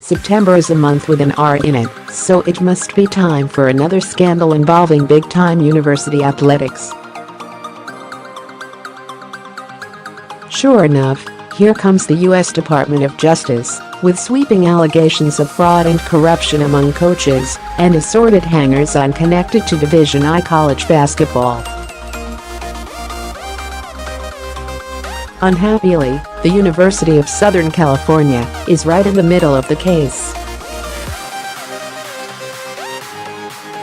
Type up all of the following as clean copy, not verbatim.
September is a month with an R in it, so it must be time for another scandal involving big-time university athletics. Sure enough, here comes the U.S. Department of Justice, with sweeping allegations of fraud and corruption among coaches and assorted hangers-on connected to Division I college basketball. Unhappily, the University of Southern California is right in the middle of the case.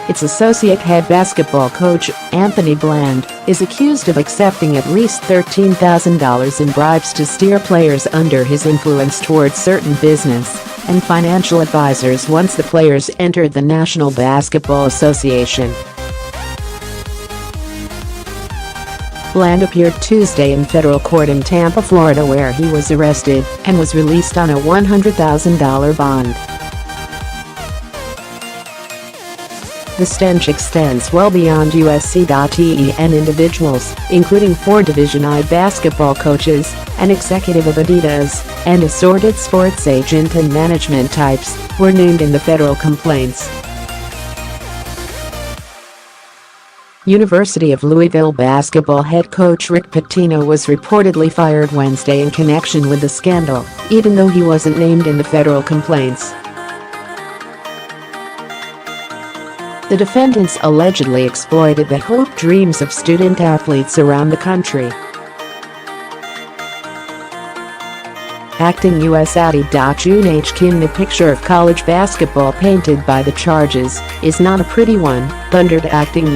Its associate head basketball coach, Bland, is accused of accepting at least $13,000 in bribes to steer players under his influence towards certain business and financial advisors once the players entered the National Basketball Association. Bland appeared Tuesday in federal court in Tampa, Florida, where he was arrested and was released on a $100,000 bond. The stench extends well beyond USC.Ten individuals, including 4 Division I basketball coaches, an executive of Adidas, and assorted sports agent and management types were named in the federal complaints. University of Louisville basketball head coach Rick Pitino was reportedly fired Wednesday in connection with the scandal, even though he wasn't named in the federal complaints. The defendants allegedly exploited the hope dreams of student athletes around the country. Acting U.S.Atty.Joon H.Kim, the picture of college basketball painted by the charges is not a pretty one, thundered acting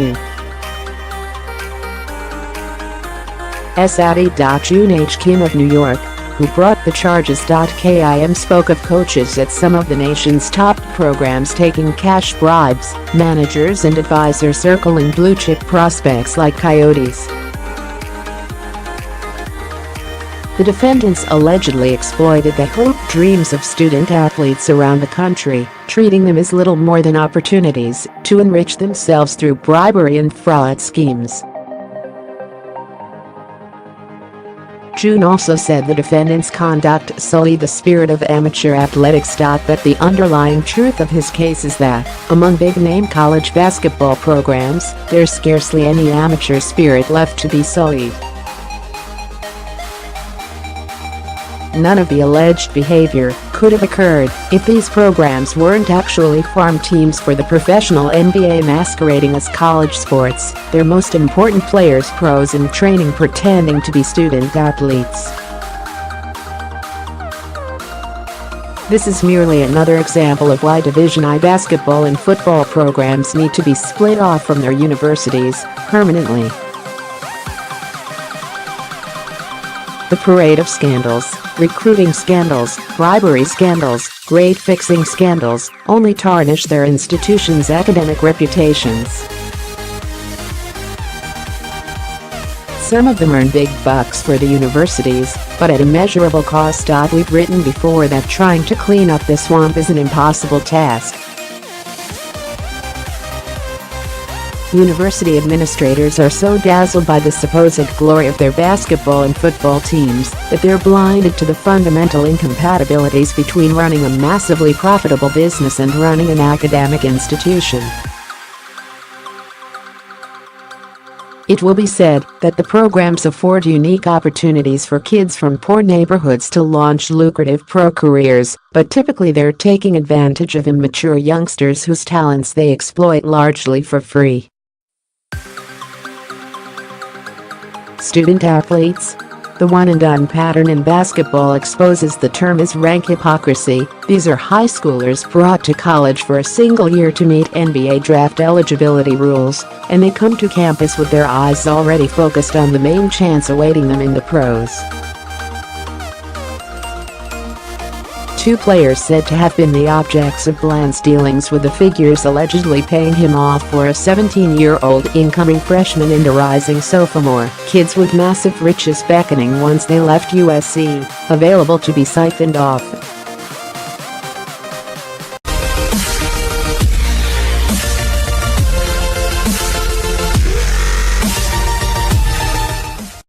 U.S.Atty.Joon H.Kim of New York, who brought the charges.Kim, spoke of coaches at some of the nation's top programs taking cash bribes, managers and advisors circling blue-chip prospects like coyotes. The defendants allegedly exploited the hope dreams of student athletes around the country, treating them as little more than opportunities to enrich themselves through bribery and fraud schemes. Joon also said the defendants' conduct sullied the spirit of amateur athletics. But the underlying truth of his case is that, among big-name college basketball programs, there's scarcely any amateur spirit left to be sullied. None of the alleged behavior could have occurred if these programs weren't actually farm teams for the professional NBA, masquerading as college sports, their most important players pros in training pretending to be student athletes. This is merely another example of why Division I basketball and football programs need to be split off from their universities permanently. The parade of scandals, recruiting scandals, bribery scandals, grade fixing scandals, only tarnish their institutions' academic reputations. Some of them earn big bucks for the universities, but at immeasurable cost. We've written before that trying to clean up this swamp is an impossible task. University administrators are so dazzled by the supposed glory of their basketball and football teams that they're blinded to the fundamental incompatibilities between running a massively profitable business and running an academic institution. It will be said that the programs afford unique opportunities for kids from poor neighborhoods to launch lucrative pro careers, but typically they're taking advantage of immature youngsters whose talents they exploit largely for free. Student athletes? The one-and-done pattern in basketball exposes the term as rank hypocrisy. These are high schoolers brought to college for a single year to meet NBA draft eligibility rules, and they come to campus with their eyes already focused on the main chance awaiting them in the pros. 2 players said to have been the objects of Bland's dealings with the figures allegedly paying him off were a 17-year-old incoming freshman and a rising sophomore, kids with massive riches beckoning once they left USC, available to be siphoned off.